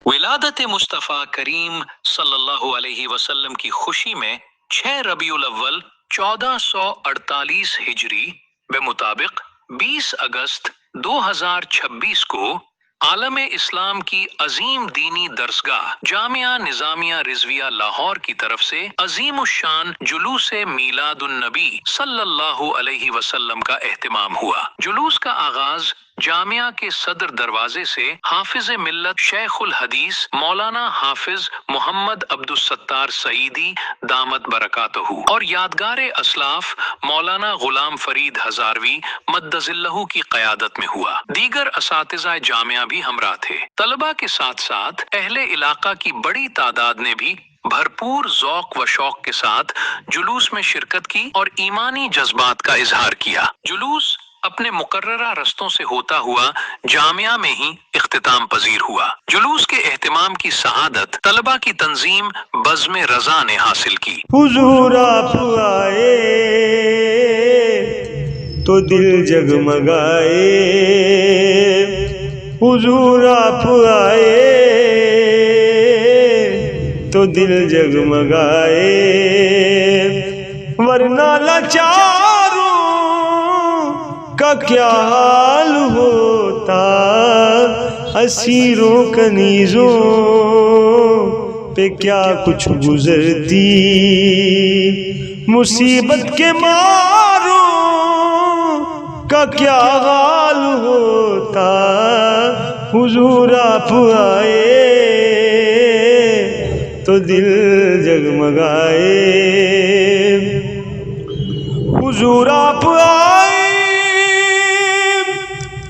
ولادت مصطفیٰ کریم صلی اللہ علیہ وسلم کی خوشی میں 6 ربیع الاول 1448 ہجری بمطابق 20 اگست 2026 کو عالم اسلام کی عظیم دینی درسگاہ جامعہ نظامیہ رضویہ لاہور کی طرف سے عظیم الشان جلوس میلاد النبی صلی اللہ علیہ وسلم کا اہتمام ہوا۔ جلوس کا آغاز جامعہ کے صدر دروازے سے حافظ ملت شیخ الحدیث مولانا حافظ محمد عبدالستار سعیدی دامت برکاتہ اور یادگار اسلاف مولانا غلام فرید ہزاروی مدظ اللہ کی قیادت میں ہوا۔ دیگر اساتذہ جامعہ بھی ہمراہ تھے۔ طلبہ کے ساتھ ساتھ اہل علاقہ کی بڑی تعداد نے بھی بھرپور ذوق و شوق کے ساتھ جلوس میں شرکت کی اور ایمانی جذبات کا اظہار کیا۔ جلوس اپنے مقررہ رستوں سے ہوتا ہوا جامعہ میں ہی اختتام پذیر ہوا۔ جلوس کے اہتمام کی سعادت طلبہ کی تنظیم بزم رضا نے حاصل کی۔ حضور آپ آئے تو دل جگمگائے، حضور آپ آئے تو دل جگمگائے، ورنہ لاچاروں کا کیا حال ہوتا، اسیروں کنیزوں پہ کیا کچھ گزرتی، مصیبت کے ماروں کا کیا حال ہوتا، حضور آپ آئے تو دل جگمگائے، حضور آپ آئے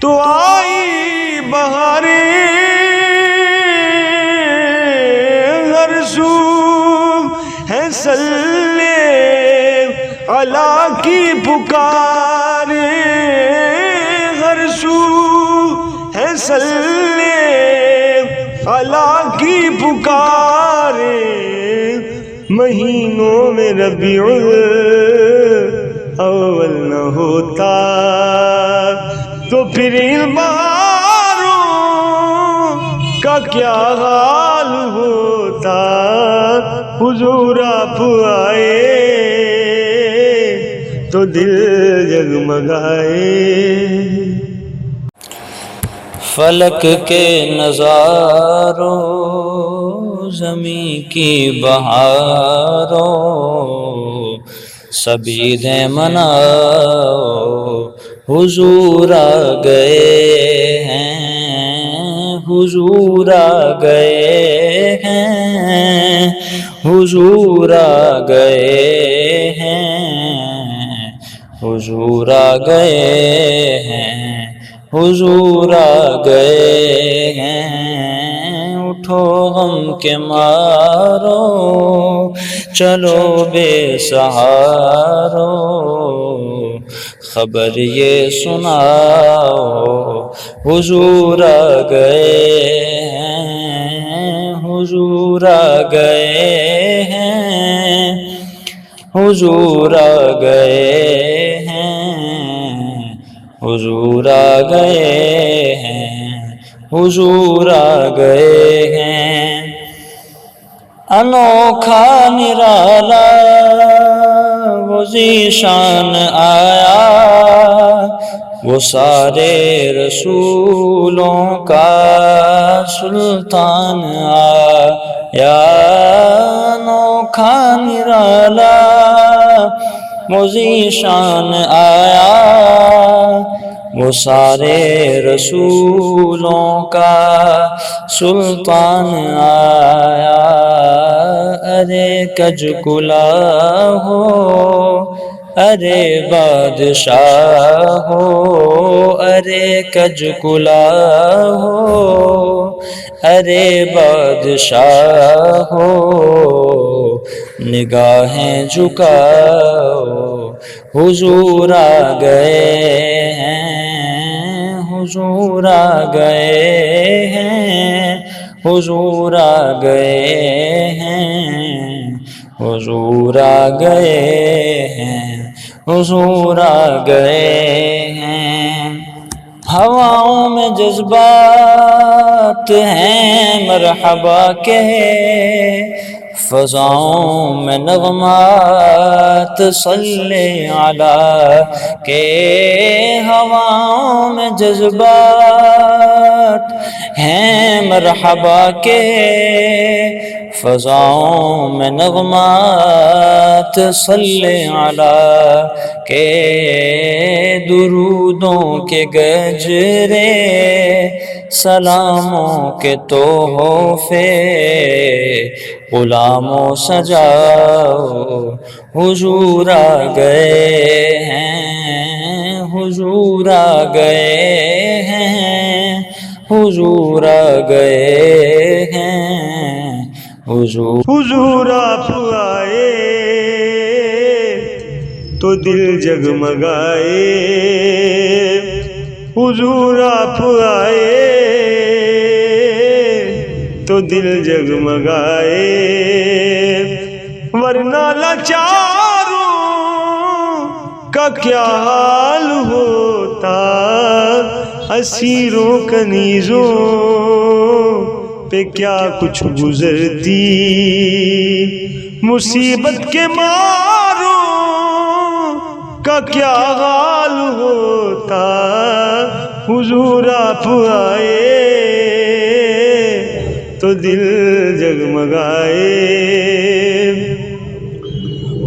تو آئی بہاریں، ہر سو ہے صلی اللہ کی پکاریں، ہر سو ہے صلی اللہ کی پکاریں، مہینوں میں ربیع الاول نہ ہوتا تو پھر ان بہاروں کا کیا حال ہوتا، حضور آپ آئے تو دل جگمگائے۔ فلک کے نظاروں زمیں کی بہاروں سبھی دے مناؤ، حضور آ گئے ہیں، حضور آ گئے ہیں، حضور آ گئے ہیں، حضور آ گئے ہیں، حضور آ گئے ہیں، اٹھو غم کے مارو چلو بے سہارو، خبر یہ سناؤ حضور آ گئے ہیں، حضور آ گئے ہیں، حضور آ گئے ہیں، حضور آ گئے ہیں، حضور آ گئے ہیں، انوکھا نرالا وہ ذیشان آیا، وہ سارے رسولوں کا سلطان آیا، انوکھا نرالا وہ ذیشان آیا، وہ سارے رسولوں کا سلطان آیا، ارے کج کلا ہو ارے بادشاہ ہو، ارے کج کلا ہو ارے بادشاہ ہو، نگاہیں جھکاؤ حضور آ گئے ہیں، حضور آ گئے ہیں، حضور آ گئے ہیں، حضور آ گئے ہیں، حضور آ گئے ہیں، ہواؤں میں جذبات ہیں مرحبا کے، فضاؤں میں نغمات صلی علی کے، ہواؤں میں جذبات ہیں مرحبا کے، فضاؤں میں نغمات صلی علی کے، درودوں کے گجرے سلاموں کے تحفے غلاموں سجاؤ، حضور آ گئے ہیں، حضور آ گئے ہیں، حضور آ گئے ہیں، حضور حضور آپ آئے تو دل جگمگائے، حضور آپ آئے تو دل جگمگائے، ورنہ لاچاروں کا کیا حال ہوتا، اسیروں کنیزوں پہ کیا کچھ گزرتی، مصیبت کے ماروں کا کیا حال ہوتا، حضور آپ آئے تو دل جگمگائے،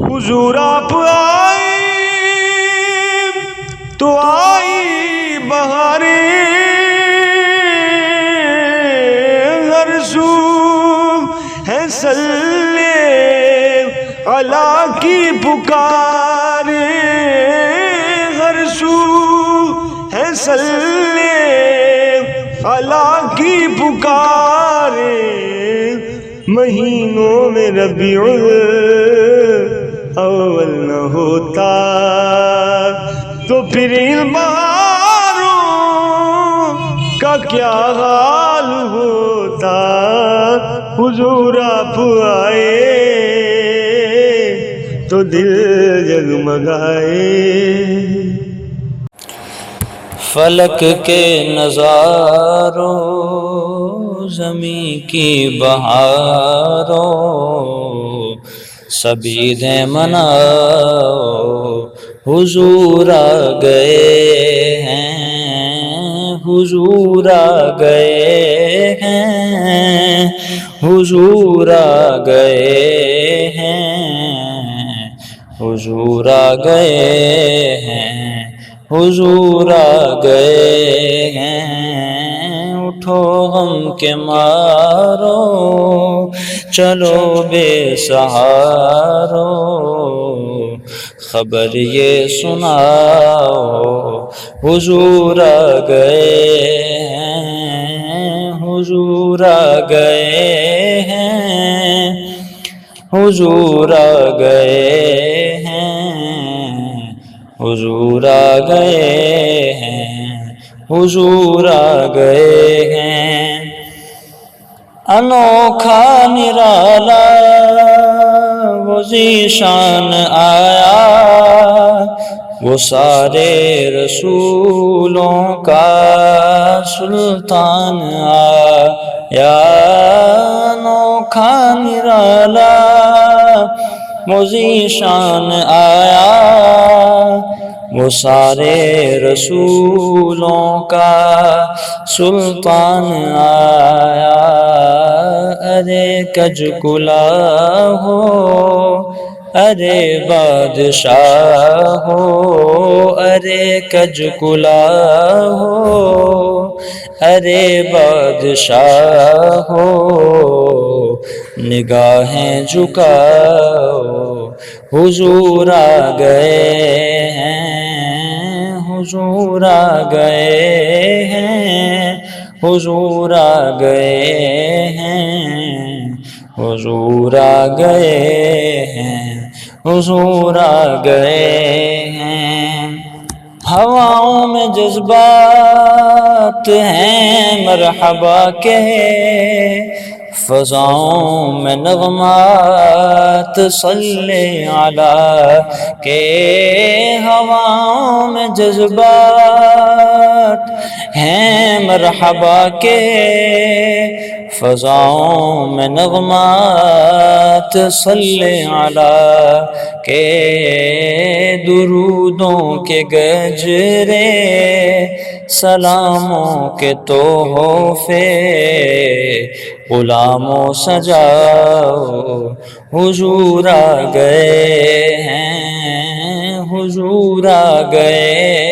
حضور آپ آئے تو آئی بہاریں، ہر سو ہے صلی علی کی پکارے، ہر سو ہے صلی علی کی پکارے، مہینوں میں ربیع الاول نہ ہوتا تو پھر ان بہاروں کا کیا حال ہوتا، حضور آپ آئے تو دل جگمگائے، فلک کے نظاروں زمیں کی بہاروں سبھی دے مناؤ، حضور آ گئے ہیں، حضور آ گئے ہیں، حضور آ گئے ہیں، حضور آ گئے ہیں، حضور آ گئے ہیں، اٹھو غم کے مارو چلو بے سہارو، خبر یہ سناؤ حضور آ گئے ہیں، حضور آ گئے ہیں، حضور آ گئے ہیں، حضور آ گئے ہیں، حضور آ گئے ہیں، انوکھا نرالا وہ ذیشان آیا، وہ سارے رسولوں کا سلطان آیا، انوکھا نرالا وہ ذیشان آیا، وہ سارے رسولوں کا سلطان آیا، ارے کج کلا ہو ارے بادشاہ ہو، ارے کج کلا ہو ارے بادشاہ ہو، نگاہیں جھکاؤ حضور آ گئے ہیں، حضور آ گئے ہیں، حضور آ گئے ہیں، حضور آ گئے ہیں، حضور آ گئے ہیں، ہواؤں میں جذبات ہیں مرحبا کے، فضاؤں میں نغمات صلی علی کے، ہواؤں میں جذبات ہیں مرحبا کے فضاؤں میں نغمات، صلی علی کے درودوں کے گجرے، سلاموں کے تحفے غلاموں سجاؤ، حضور آ گئے ہیں، حضور آ گئے